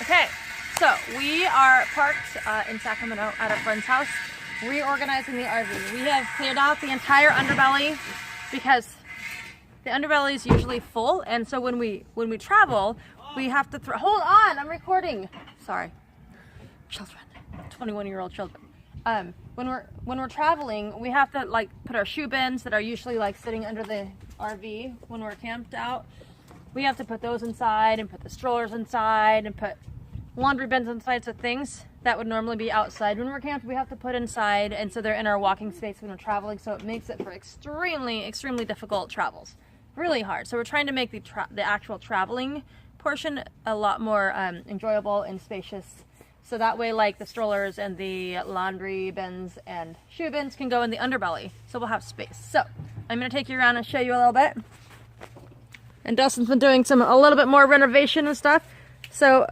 Okay, so we are parked in Sacramento at a friend's house, reorganizing the RV. We have cleared out the entire underbelly because the underbelly is usually full, and so when we travel, we have to hold on, I'm recording. Sorry, children, 21-year-old children. When we're traveling, we have to like put our shoe bins that are usually like sitting under the RV when we're camped out. We have to put those inside and put the strollers inside and put laundry bins inside, so things that would normally be outside when we're camped, we have to put inside, and so they're in our walking space when we're traveling, so it makes it for extremely difficult travels. Really hard. So we're trying to make the actual traveling portion a lot more enjoyable and spacious. So that way, like, the strollers and the laundry bins and shoe bins can go in the underbelly, so we'll have space. So I'm going to take you around and show you a little bit. And Dustin's been doing a little bit more renovation and stuff. So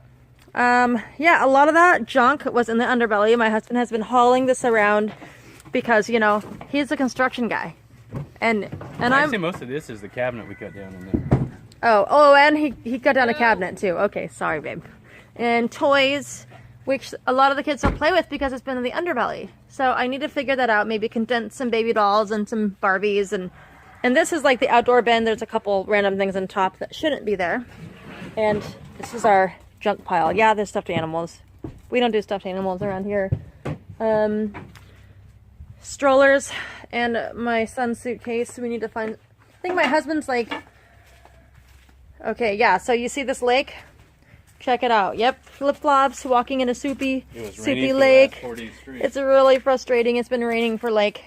yeah, a lot of that junk was in the underbelly. My husband has been hauling this around because, you know, he's a construction guy. And I'd say most of this is the cabinet we cut down in there. Oh, and he cut down a cabinet too. Okay, sorry, babe. And toys, which a lot of the kids don't play with because it's been in the underbelly. So I need to figure that out. Maybe condense some baby dolls and some Barbies. And this is like the outdoor bin. There's a couple random things on top that shouldn't be there. And this is our junk pile. Yeah, there's stuffed animals. We don't do stuffed animals around here. Strollers and my son's suitcase. We need to find, I think my husband's like, okay, yeah, so you see this lake? Check it out. Yep, flip-flops, walking in a soupy lake. 4 days straight. It's really frustrating. It's been raining for like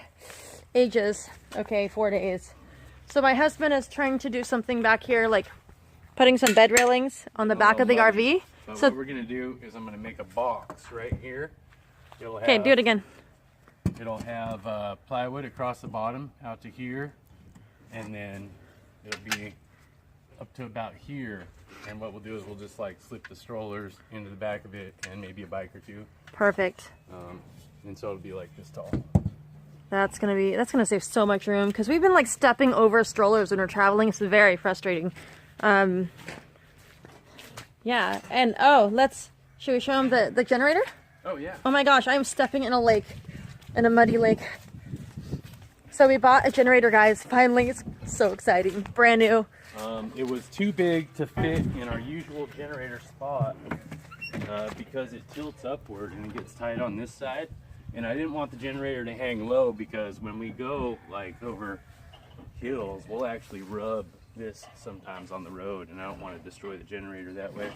ages. Okay, 4 days. So my husband is trying to do something back here, like putting some bed railings on the back of the RV. So what we're gonna do is I'm gonna make a box right here. Okay, do it again. It'll have plywood across the bottom out to here, and then it'll be up to about here. And what we'll do is we'll just like slip the strollers into the back of it and maybe a bike or two. Perfect. And so it'll be like this tall. That's gonna save so much room because we've been like stepping over strollers when we're traveling. It's very frustrating. Yeah, and should we show them the generator? Oh yeah. Oh my gosh, I'm stepping in a lake, in a muddy lake. So we bought a generator, guys. Finally, it's so exciting, brand new. It was too big to fit in our usual generator spot because it tilts upward and it gets tight on this side. And I didn't want the generator to hang low because when we go like over hills, we'll actually rub this sometimes on the road, and I don't want to destroy the generator that way.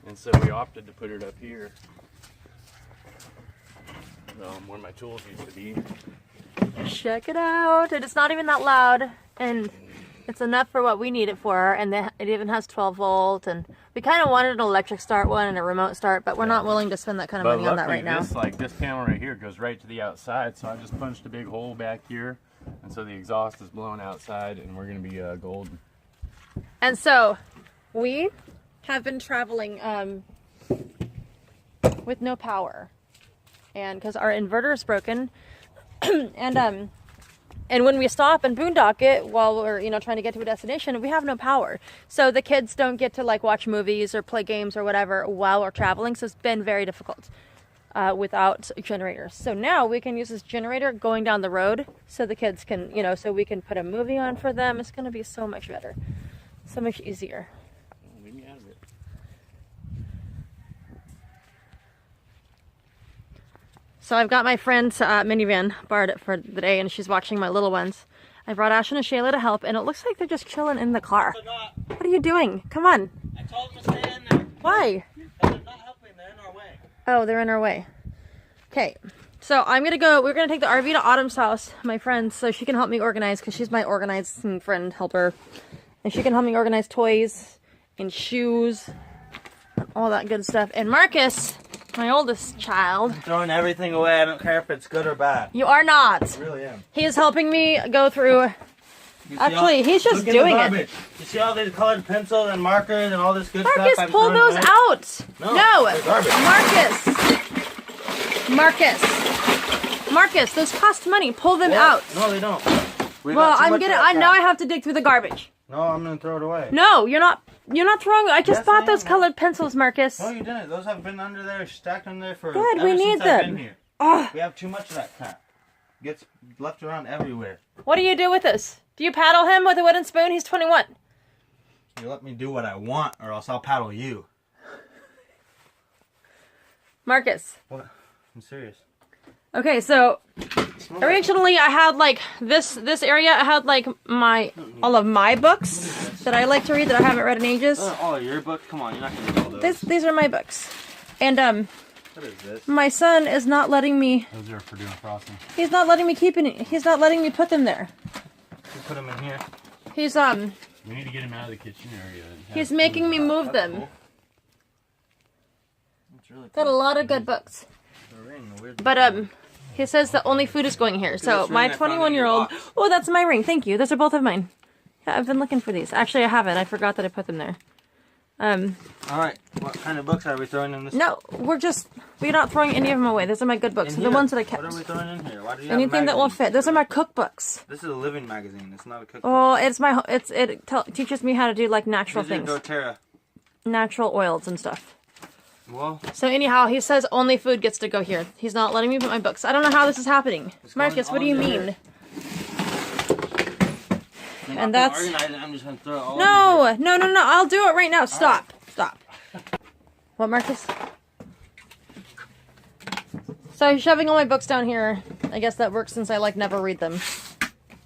And so we opted to put it up here, where my tools used to be. Check it out. And it's not even that loud, and it's enough for what we need it for, and it even has 12 volt, and we kind of wanted an electric start one and a remote start, but we're not willing to spend that kind of money on that right now. This panel right here goes right to the outside, so I just punched a big hole back here, and so the exhaust is blowing outside, and we're going to be golden. And so we have been traveling with no power, and because our inverter is broken, and when we stop and boondock it while we're, trying to get to a destination, we have no power. So the kids don't get to like watch movies or play games or whatever while we're traveling. So it's been very difficult without generators. So now we can use this generator going down the road so the kids can, so we can put a movie on for them. It's going to be so much better, so much easier. Leave me out of it. So I've got my friend's minivan, borrowed it for the day, and she's watching my little ones. I brought Ashton and Shayla to help, and it looks like they're just chilling in the car. What are you doing? Come on. I told them to stay in there. Why? They're not helping, they're in our way. Oh, they're in our way. Okay, so we're gonna take the RV to Autumn's house, my friend, so she can help me organize, because she's my organizing friend helper. And she can help me organize toys and shoes, and all that good stuff. And Marcus, my oldest child. I'm throwing everything away. I don't care if it's good or bad. You are not. I really am. He is helping me go through. Actually, he's just doing it. You see all these colored pencils and markers and all this good Marcus, stuff? pull those out. No, they're garbage. Marcus, those cost money. Pull them out. No, they don't. Well, I know I have to dig through the garbage. No, I'm gonna throw it away. No, you're not. You're not throwing. I just Yes, bought I those am. colored pencils, Marcus. No, you didn't. Those have been under there, stacked under there for Good, ever we need since I've them. been here. Oh, We have too much of that crap. Gets left around everywhere. what do you do with this? Do you paddle him with a wooden spoon? He's 21. You let me do what I want, or else I'll paddle you. Marcus. What? I'm serious. Okay, so originally I had like this area. I had like all of my books that I like to read that I haven't read in ages. All of your books? Come on, you're not gonna do all those. These are my books, and What is this? my son is not letting me. Those are for doing frosting. He's not letting me keep it. He's not letting me put them there. You put them in here. He's We need to get him out of the kitchen area. and have He's food. making me move them. Cool. That's really Got a cool. lot of good books, The ring, the weird but he says the only food is going here. So this my ring I found in your 21-year-old. box. Oh, that's my ring. Thank you. Those are both of mine. Yeah, I've been looking for these. Actually, I haven't. I forgot that I put them there. Alright, what kind of books are we throwing in this? No, we're not throwing any of them away. Those are my good books. In The here? ones that I kept. What are we throwing in here? Why do you have a Anything that will magazine? fit. Those are my cookbooks. This is a living magazine. It's not a cookbook. Oh, it teaches me how to do like natural These are things, doTERRA. natural oils and stuff. Well, So anyhow, he says only food gets to go here. He's not letting me put my books. I don't know how this is happening. It's going Marcus, what all do you in mean? there. I'm And not that's- gonna organize it. I'm just gonna throw it all over here. No. I'll do it right now. Stop. What, Marcus? So he's shoving all my books down here. I guess that works since I like never read them.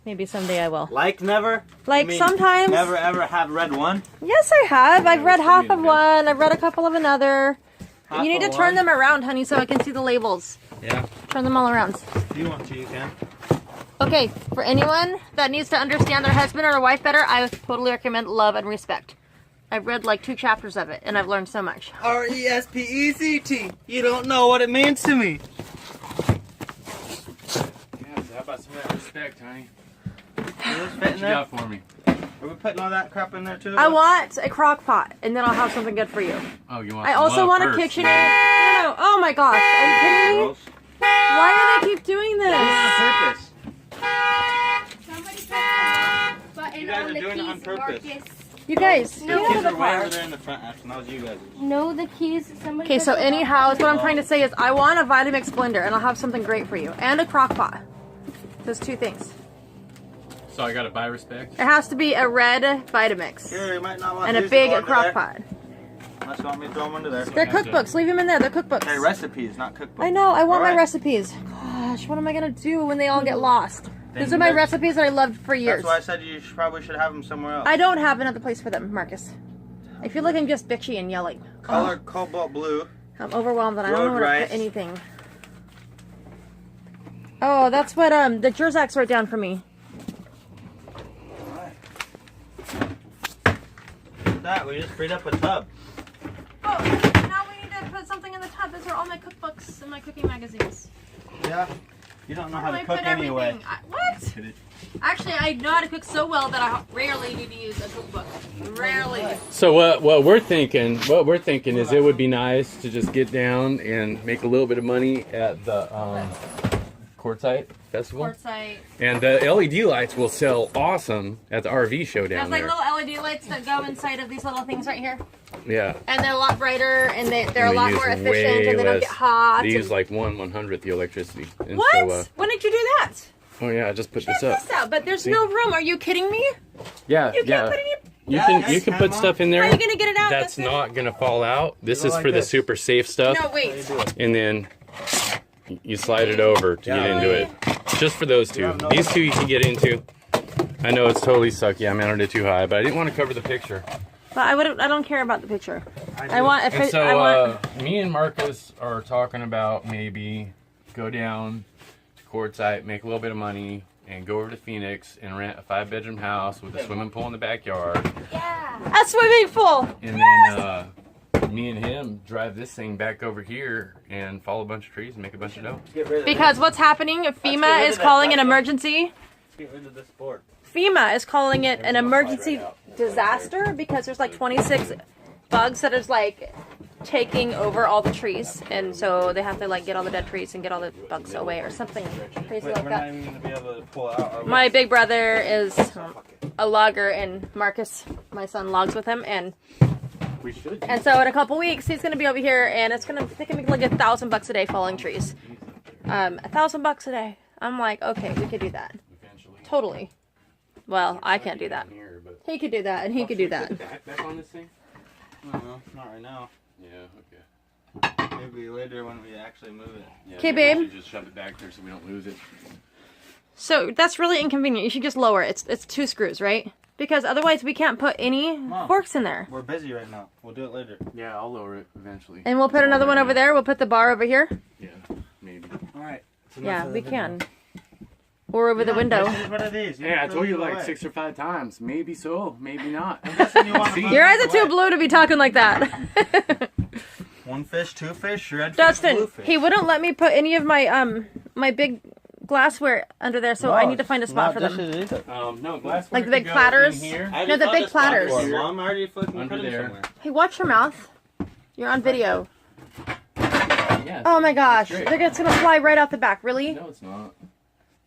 Maybe someday I will. Like never? Like You mean sometimes. Never ever have read one? Yes, I have. I've read we half need of to. one. I've read a couple of another. Half You need to of turn one? them around, honey, so I can see the labels. Yeah. Turn them all around. If you want to, you can. Okay, for anyone that needs to understand their husband or their wife better, I totally recommend Love and Respect. I've read like 2 chapters of it, and I've learned so much. RESPECT. You don't know what it means to me. Yeah, so how about some of that respect, honey? Is this What fitting you there? got for me? Are we putting all that crap in there too? I want a crock pot, and then I'll have something good for you. Oh, you want? I some also love want first. a kitchen. No. Oh my gosh, are you kidding me? Gross. Why do they keep doing this? On purpose. Somebody press the button You guys on are the doing it on keys, purpose. Marcus. You guys, No. get out Kids of the are way car. over there in the front, Ashton. That was you guys. No, the keys. Somebody. Okay, press so the button. anyhow, what I'm trying to say is I want a Vitamix blender, and I'll have something great for you. And a crock pot. Those 2 things. So I gotta buy respect. It has to be a red Vitamix. Here, you might not want And a these to big go under crock there. pot. Unless you want me to throw them under there. They're cookbooks. Leave them in there. They're cookbooks. Hey, recipes, not cookbooks. I know. I want my Alright. recipes. Gosh, what am I going to do when they all get lost? Then These are my that's- recipes that I loved for years. That's why I said you probably should have them somewhere else. I don't have another place for them, Marcus. I feel like I'm just bitchy and yelling. Color cobalt blue. I'm overwhelmed and I don't know Road where to rice. put anything. Oh, that's what the Jerzaks wrote down for me. That we just freed up a tub. Oh, now we need to put something in the tub. Those are all my cookbooks and my cooking magazines. Yeah. You don't know how Where to do I cook put anyway. everything? What? Actually, I know how to cook so well that I rarely need to use a cookbook. Rarely. So what we're thinking is it would be nice to just get down and make a little bit of money at the Quartzite Festival. Quartzite. And the LED lights will sell awesome at the RV show There's down like there. little LED lights that go inside of these little things right here. Yeah. And they're a lot brighter and they're a And lot they more use efficient way and they don't less- get hot. They use and- like 1/100th the electricity. And What? So, When did you do that? oh yeah, I just put Check this up. this out, but there's See? no room. Are you kidding me? Yeah, You yeah. can't put any. You Yeah, can yeah, you you can can, put Mom. stuff in there. How are you gonna get it out? That's That's not gonna fall out. This go is like for the this. super safe stuff. No, wait. And then you slide it over to get into it. Just for those two. These two you can get into. I know it's totally sucky. I mounted it too high, but I didn't want to cover the picture. But I don't care about the picture. I want. If And it, so I want. me and Marcus are talking about maybe go down to Quartzite, make a little bit of money, and go over to Phoenix and rent a 5-bedroom house with a swimming pool in the backyard. A swimming pool. And then me and him drive this thing back over here and follow a bunch of trees and make a bunch of dough. Get rid of Because what's happening? get FEMA rid is of that calling an plastic. emergency. Get rid of this board. FEMA is calling it an emergency disaster because there's like 26 bugs that is like taking over all the trees, and so they have to like get all the dead trees and get all the bugs away or something crazy Wait, like we're that. not even gonna be able to pull it out. Are we? My big brother is a logger, and Marcus my son logs with him, and We should. so in a couple weeks he's gonna be over here, and they can make like $1,000 a day falling trees. $1,000 a day. I'm like, okay, we could do that. Eventually. Totally. Well, I can't do that. Here, but... He could do that, and he could do that. Put the backpack on this thing? I don't know. Not right now. Yeah, okay. Maybe later when we actually move it. Yeah, Okay, maybe we babe. should just shove it back there so we don't lose it. So that's really inconvenient. You should just lower it. It's 2 screws, right? Because otherwise we can't put any Mom. forks in there. We're busy right now. We'll do it later. Yeah, I'll lower it eventually. And we'll put another one over there. We'll put the bar over here. Yeah, maybe. All right. Yeah, we can. Or over the window. What are these? Yeah, I told you like 6 or 5 times. Maybe so, maybe not. Your eyes are too blue to be talking like that. 1 fish, 2 fish, red fish, Dustin, blue fish. he wouldn't let me put any of my my big glassware under there, so I need to find a spot for them. No, glassware. Like the big platters. Here. No, the big platters. Mom already fucking Under put them there. somewhere. Hey, watch your mouth. You're on video. Yeah, Oh my gosh, great. it's gonna fly right out the back. Really? No, it's not.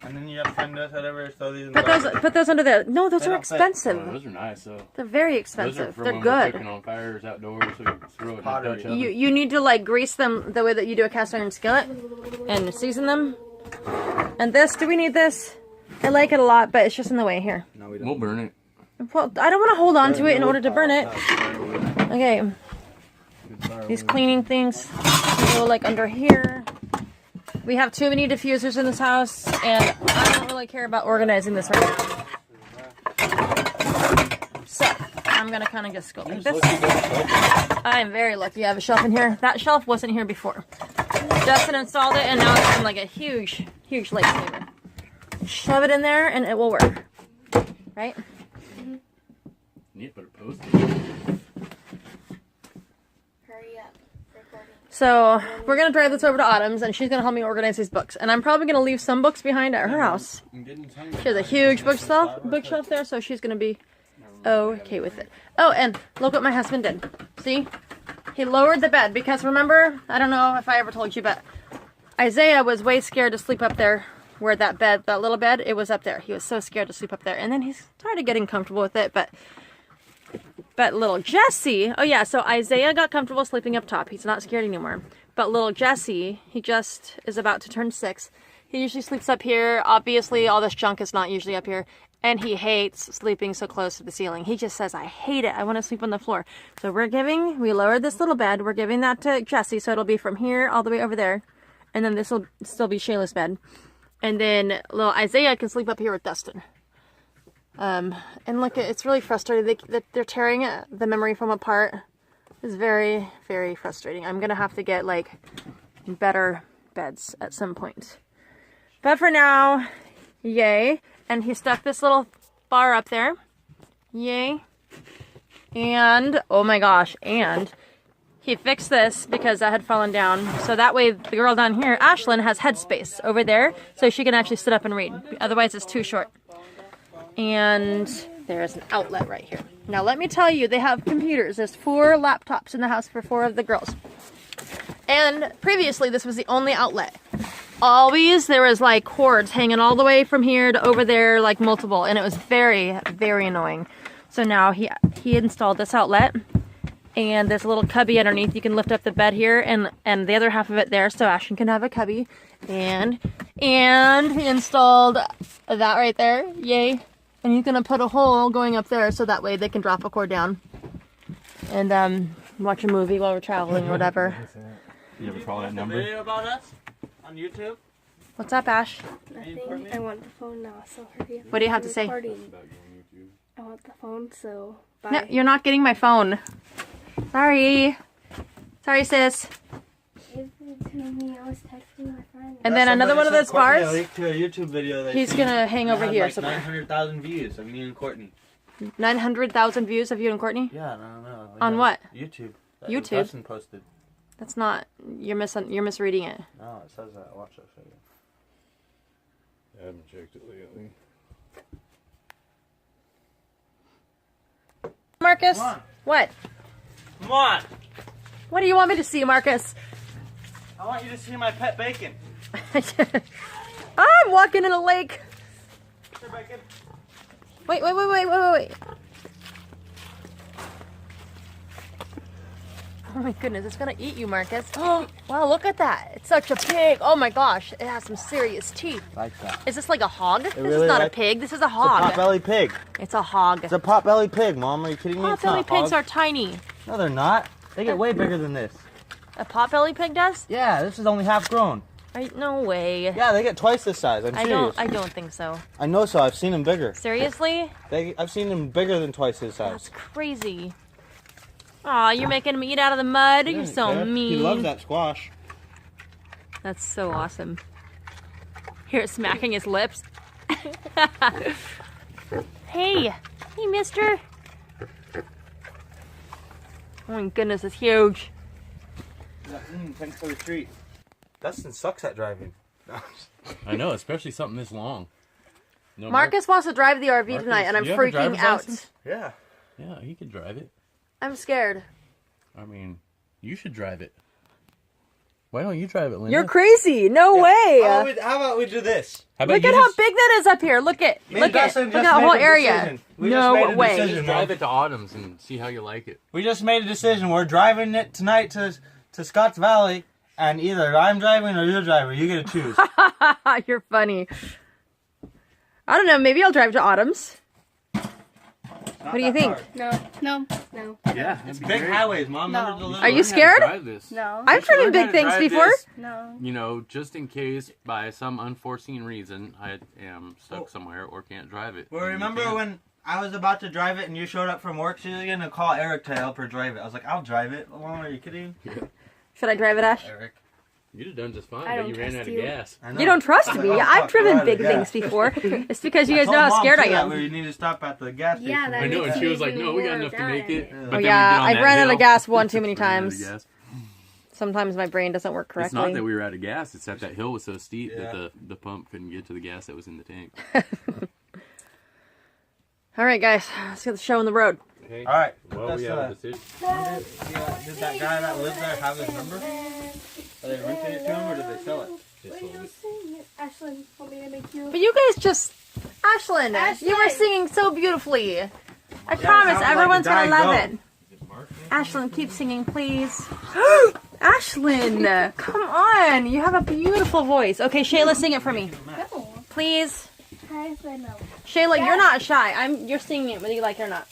And then you have to find us whatever, throw these in the Put those under there. No, those They are don't fit. expensive. Oh, those are nice, though. They're very Those are expensive. from They're when we're good. cooking on fires outdoors, so you can throw it in a Pottery. Dutch oven. You need to like grease them the way that you do a cast iron skillet and season them. And this, do we need this? I like it a lot, but it's just in the way here. No, we don't. We'll burn it. Well, I don't want to hold on to it in order to burn it. Okay, these cleaning things go like under here. We have too many diffusers in this house, and I don't really care about organizing this right now. So, I'm gonna kind of just go like this. I am very lucky I have a shelf in here. That shelf wasn't here before. Justin installed it, and now it's been like a huge, huge lifesaver. Shove it in there, and it will work. Right? Need to put a post. Hurry up. Recording. So we're gonna drive this over to Autumn's, and she's gonna help me organize these books. And I'm probably gonna leave some books behind at her house. She has a huge bookshelf there, so she's gonna be okay with it. Oh, and look what my husband did. See? He lowered the bed because remember, I don't know if I ever told you, but Isaiah was way scared to sleep up there where that little bed, it was up there. He was so scared to sleep up there. And then he started getting comfortable with it, but little Jesse, oh yeah, so Isaiah got comfortable sleeping up top. He's not scared anymore. But little Jesse, he just is about to turn 6. He usually sleeps up here. Obviously, all this junk is not usually up here. And he hates sleeping so close to the ceiling. He just says, I hate it. I want to sleep on the floor. So we lowered this little bed. We're giving that to Jesse, so it'll be from here all the way over there. And then this will still be Shayla's bed. And then little Isaiah can sleep up here with Dustin. And look, it's really frustrating. They're tearing the memory foam apart. It's very, very frustrating. I'm going to have to get, like, better beds at some point. But for now, yay. And he stuck this little bar up there. Yay. And, oh my gosh, and he fixed this because that had fallen down. So that way the girl down here, Ashlyn, has headspace over there so she can actually sit up and read. Otherwise it's too short. And there's an outlet right here. Now let me tell you, they have computers. There's 4 laptops in the house for 4 of the girls. And previously this was the only outlet. Always there was like cords hanging all the way from here to over there, like multiple, and it was very, very annoying. So now he installed this outlet, and there's a little cubby underneath. You can lift up the bed here and the other half of it there, so Ashton can have a cubby. And he installed that right there, yay. And he's gonna put a hole going up there so that way they can drop a cord down and watch a movie while we're traveling or whatever. You ever call that number? Video about us on YouTube. What's up, Ash? Nothing. I want the phone now, so hurry up. What do you have to say? Recording. I want the phone, so bye. No, you're not getting my phone. Sorry. Sorry, sis. Give it to me. I was texting my friend. And then another one of those Courtney a bars. link to a YouTube video that He's she gonna hang over had here like somewhere. 900,000 views of me and Courtney. 900,000 views of you and Courtney? Yeah, no. On what? YouTube. YouTube? Dustin posted. That's not. You're misreading it. No, it says that. Watch this video. I haven't checked it lately. Marcus? Come on. What? Come on! What do you want me to see, Marcus? I want you to see my pet bacon. I'm walking in a lake. Here, bacon. Wait. Oh my goodness, it's gonna eat you, Marcus. Oh, wow, look at that. It's such a pig. Oh my gosh, it has some serious teeth. Like that. Is this like a hog? This really is not a like- pig, this is a It's a hog. pot-belly pig. It's a hog. It's a pot-belly pig, Mom. Are you kidding me? It's Potbelly not pigs hog. are tiny. No, they're not. They get way bigger than this. A potbelly pig does? Yeah, this is only half grown. No way. Yeah, they get twice this size. I'm serious. I don't think so. I know so. I've seen them bigger. Seriously? I've seen them bigger than twice his size. That's crazy. Aw, you're making him eat out of the mud? You're so mean. He loves that squash. That's so awesome. Here, smacking his lips. Hey, mister. Oh my goodness, it's huge. Thanks for the treat. Dustin sucks at driving. I know, especially something this long. No, Marcus wants to drive the RV Marcus, tonight, and I'm you have a freaking driver's out. license? Yeah. Yeah, he could drive it. I'm scared. I mean, you should drive it. Why don't you drive it, Linda? You're crazy. No way. How about we do this? How about Look you at how just big that is up here. Look at that whole area. No way. drive it to Autumn's and see how you like it? We just made a decision. We're driving it tonight to Scotts Valley, and either I'm driving or you're driving. You get to choose. You're funny. I don't know. Maybe I'll drive to Autumn's. What do you think? No. Yeah, It's big highways, Mom. No. Remember the little Are you scared? Drive this. No. I've driven big things before. No. You know, just in case by some unforeseen reason I am stuck somewhere or can't drive it. Well, And you remember can't. when I was about to drive it and you showed up from work? She was going to call Eric to help her drive it. I was like, I'll drive it. Mom, are you kidding? Should I drive it, Ash? Eric. You'd have done just fine, I but don't you ran trust out of you. gas. I know. You don't trust me. Oh, I've fuck, driven right, big yeah. things before. It's because you I guys told know how Mom, scared too, I that am. We need to stop at the gas station. Yeah, that I know, and makes she was me like, no, we got more enough to bad. make it. Yeah. But Oh then we yeah, get on I've that ran out hill, of gas one too many ran out of times. gas. Sometimes my brain doesn't work It's correctly. not that we were out of gas, it's that hill was so steep Yeah. that the pump couldn't get to the gas that was in the tank. All right, guys, let's get the show on the road. Okay. All right. Well, we have a decision. Did that guy that lived there have his number? Are they renting it to him or did they sell it? Just sold it. Ashlyn, want me to make you? But you guys just, Ashlyn, you were Ashlyn. singing so beautifully. I promise, sounds like everyone's a gonna dying love goat. it. Ashlyn, keep singing, please. Ashlyn, come on. You have a beautiful voice. Okay, Shayla, sing it for me. No. Please. I said no. Shayla, you're not shy. You're singing it whether you like it or not.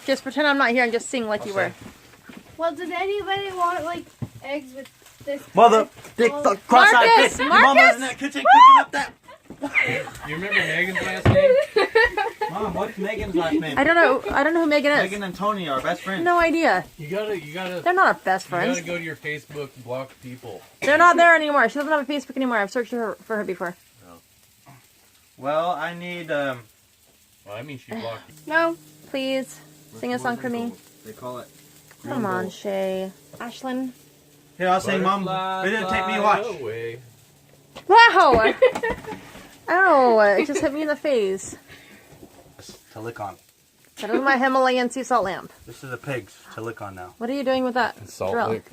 Just pretend I'm not here and just sing like you were. Well, did anybody want like eggs with this? Mother, dick, cross-eyed Marcus, bitch. Your mom Marcus! was in that kitchen cooking up that. You remember Megan's last name? Mom, what's Megan's last name? I don't know who Megan is. Megan and Tony are best friends. No idea. You gotta They're not our best you friends. gotta go to your Facebook, block people. They're not there anymore. She doesn't have a Facebook anymore. I've searched for her before. Well, I need, Well, I mean she blocked you. No. Please, sing a song for me. they call it. Come on, Shay. Ashlyn. Here, I'll sing, Mom. They didn't take me watch. Away. Wow! Ow, it just hit me in the face. To lick on. That is my Himalayan sea salt lamp. This is the pigs to lick on now. What are you doing with that Salt drill? lick.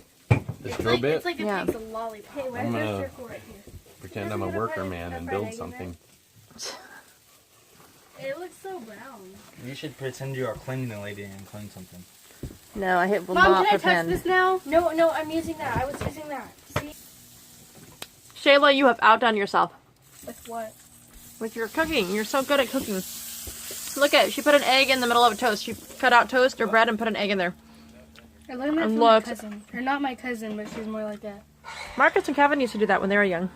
This drill bit. It's like it Yeah. takes a lollipop. Hey, where's I'm that gonna circle right here? pretend I'm a worker man and build something. It looks so brown. You should pretend you are cleaning the lady and clean something. No, I will Mom, not can I touch pretend. this now? No, I'm using that. I was using that. See? Shayla, you have outdone yourself With what? with your cooking. You're so good at cooking. Look at, she put an egg in the middle of a toast. She cut out toast or bread and put an egg in there. I learned that And from my look. cousin. Or not my cousin, but she's more like that. Marcus and Kevin used to do that when they were young.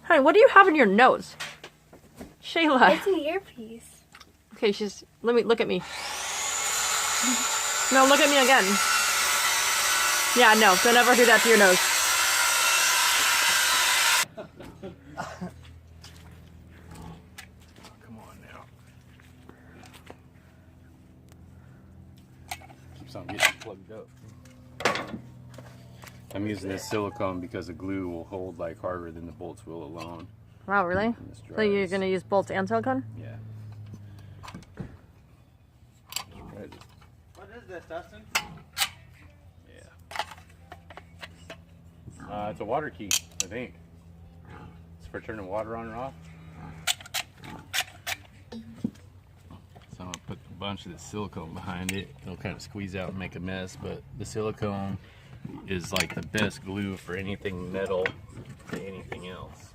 Honey, what do you have in your nose? Shayla. It's an earpiece. Okay, let me look at me. No, look at me again. Yeah, no, don't ever do that to your nose. Come on now. Keeps on getting plugged up. I'm using this silicone because the glue will hold like harder than the bolts will alone. Wow, really? And this So you're dries. gonna use bolts and silicone? Yeah. What is this, Dustin? Yeah. It's a water key, I think. It's for turning water on or off. So I'm gonna put the bunch of the silicone behind it. It'll kind of squeeze out and make a mess, but the silicone is like the best glue for anything metal to anything else.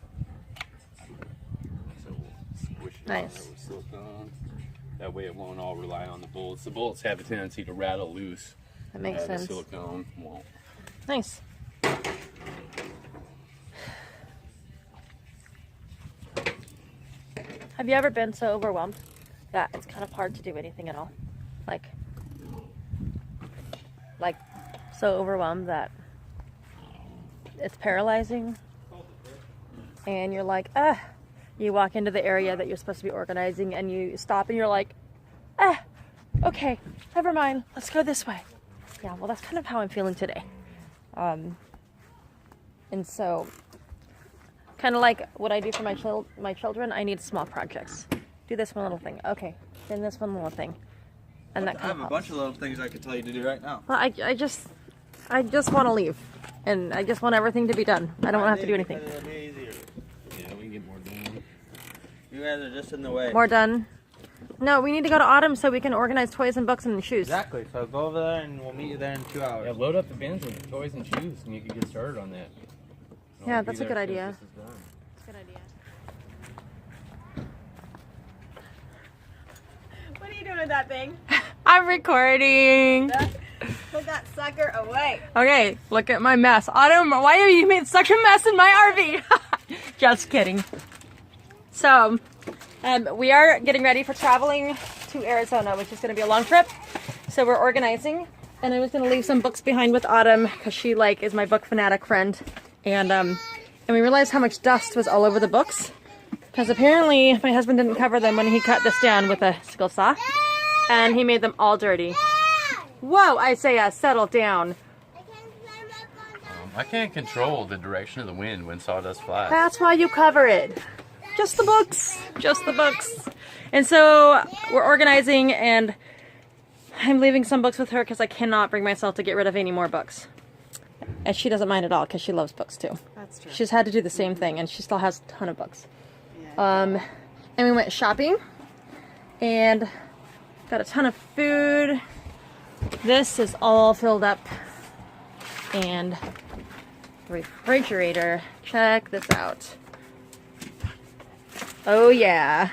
So we'll squish it on there with silicone. That way it won't all rely on the bolts. The bolts have a tendency to rattle loose. That makes sense. The silicone won't. Nice. Have you ever been so overwhelmed that it's kind of hard to do anything at all? Like so overwhelmed that it's paralyzing and you're like, you walk into the area that you're supposed to be organizing and you stop and you're like, okay, never mind, let's go this way. Yeah, well, that's kind of how I'm feeling today. And so, kind of like what I do for my children, I need small projects. Do this one little thing. Okay, then this one little thing. And that kind of I have a bunch of little things I could tell you to do right now. Well, I just want to leave. And I just want everything to be done. I don't want to have to do anything. It'll be easier. Yeah, we can get more done. You guys are just in the way. More done. No, we need to go to Autumn so we can organize toys and books and shoes. Exactly. So go over there and we'll meet you there in 2 hours. Yeah, load up the bins with toys and shoes and you can get started on that. Yeah, that's a good idea. That's a good idea. What are you doing with that thing? I'm recording. Put that sucker away. Okay, look at my mess. Autumn, why have you made such a mess in my RV? Just kidding. So, we are getting ready for traveling to Arizona, which is going to be a long trip. So we're organizing, and I was going to leave some books behind with Autumn because she is my book fanatic friend, and we realized how much dust was all over the books because apparently my husband didn't cover them when he cut this down with a skill saw, and he made them all dirty. Whoa, Isaiah, settle down. I can't control the direction of the wind when sawdust flies. That's why you cover it. Just the books. Just the books. And so we're organizing and I'm leaving some books with her because I cannot bring myself to get rid of any more books. And she doesn't mind at all because she loves books too. That's true. She's had to do the same thing and she still has a ton of books. And we went shopping and got a ton of food. This is all filled up. And the refrigerator. Check this out. Oh yeah.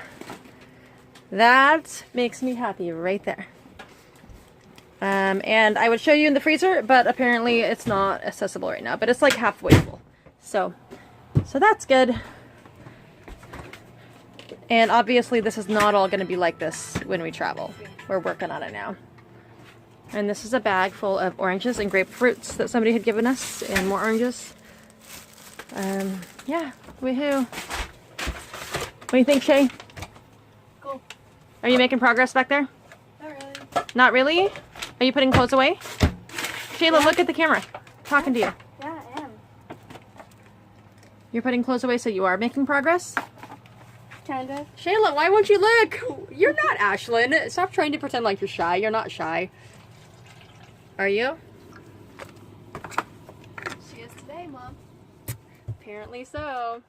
That makes me happy right there. And I would show you in the freezer, but apparently it's not accessible right now. But it's like halfway full. So that's good. And obviously this is not all going to be like this when we travel. We're working on it now. And this is a bag full of oranges and grapefruits that somebody had given us, and more oranges. Yeah, woohoo. What do you think, Shay? Cool. Are you making progress back there? Not really. Not really? Are you putting clothes away? Shayla, look at the camera. Talking to you. Yeah, I am. You're putting clothes away, so you are making progress? Kinda. Shayla, why won't you look? You're not Ashlyn. Stop trying to pretend like you're shy. You're not shy. Are you? She is today, Mom. Apparently so.